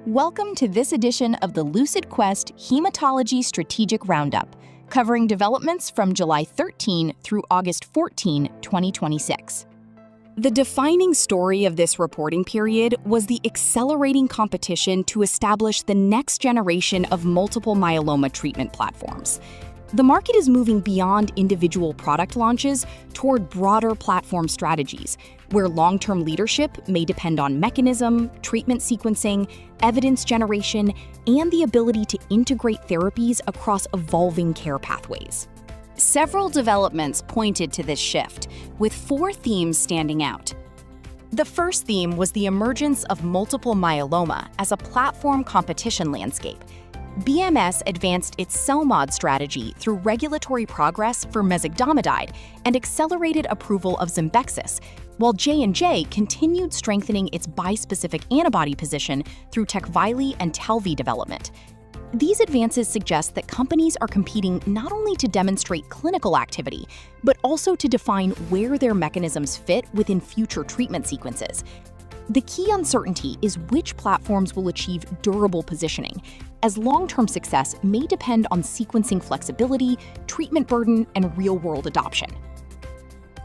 Welcome to this edition of the Lucid Quest Hematology Strategic Roundup, covering developments from July 13 through August 14, 2026. The defining story of this reporting period was the accelerating competition to establish the next generation of multiple myeloma treatment platforms. The market is moving beyond individual product launches toward broader platform strategies, where long-term leadership may depend on mechanism, treatment sequencing, evidence generation, and the ability to integrate therapies across evolving care pathways. Several developments pointed to this shift, with 4 themes standing out. The first theme was the emergence of multiple myeloma as a platform competition landscape. BMS advanced its CELMoD strategy through regulatory progress for mesogdomidide and accelerated approval of Zembexis, while J&J continued strengthening its bispecific antibody position through Tecvayli and Talvey development. These advances suggest that companies are competing not only to demonstrate clinical activity, but also to define where their mechanisms fit within future treatment sequences. The key uncertainty is which platforms will achieve durable positioning, as long-term success may depend on sequencing flexibility, treatment burden, and real-world adoption.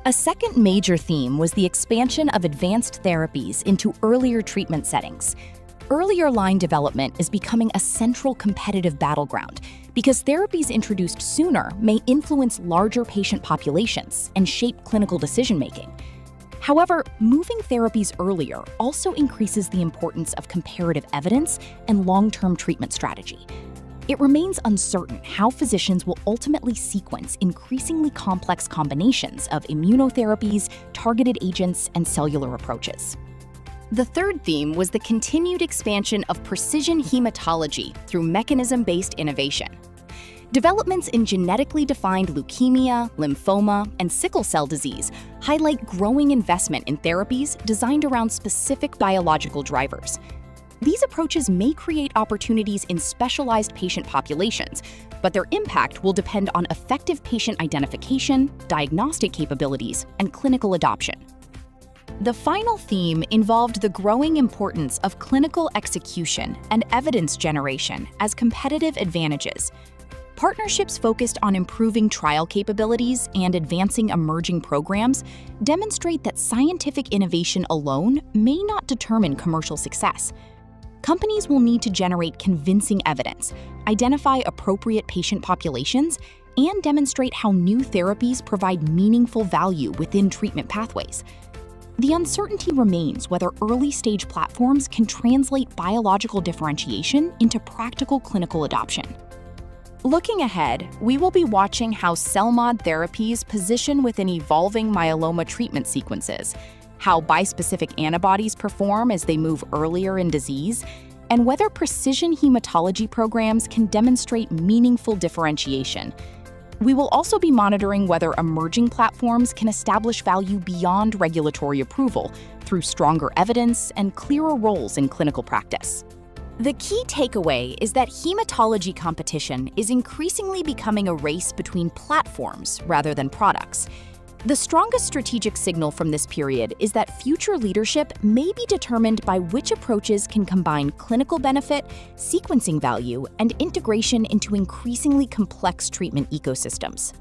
A second major theme was the expansion of advanced therapies into earlier treatment settings. Earlier line development is becoming a central competitive battleground because therapies introduced sooner may influence larger patient populations and shape clinical decision-making. However, moving therapies earlier also increases the importance of comparative evidence and long-term treatment strategy. It remains uncertain how physicians will ultimately sequence increasingly complex combinations of immunotherapies, targeted agents, and cellular approaches. The third theme was the continued expansion of precision hematology through mechanism-based innovation. Developments in genetically defined leukemia, lymphoma, and sickle cell disease highlight growing investment in therapies designed around specific biological drivers. These approaches may create opportunities in specialized patient populations, but their impact will depend on effective patient identification, diagnostic capabilities, and clinical adoption. The final theme involved the growing importance of clinical execution and evidence generation as competitive advantages. Partnerships focused on improving trial capabilities and advancing emerging programs demonstrate that scientific innovation alone may not determine commercial success. Companies will need to generate convincing evidence, identify appropriate patient populations, and demonstrate how new therapies provide meaningful value within treatment pathways. The uncertainty remains whether early-stage platforms can translate biological differentiation into practical clinical adoption. Looking ahead, we will be watching how CELMoD therapies position within evolving myeloma treatment sequences, how bispecific antibodies perform as they move earlier in disease, and whether precision hematology programs can demonstrate meaningful differentiation. We will also be monitoring whether emerging platforms can establish value beyond regulatory approval through stronger evidence and clearer roles in clinical practice. The key takeaway is that hematology competition is increasingly becoming a race between platforms rather than products. The strongest strategic signal from this period is that future leadership may be determined by which approaches can combine clinical benefit, sequencing value, and integration into increasingly complex treatment ecosystems.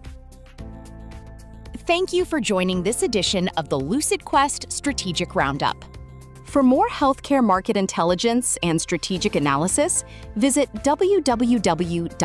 Thank you for joining this edition of the Lucid Quest Strategic Roundup. For more healthcare market intelligence and strategic analysis, visit www.lucid.com.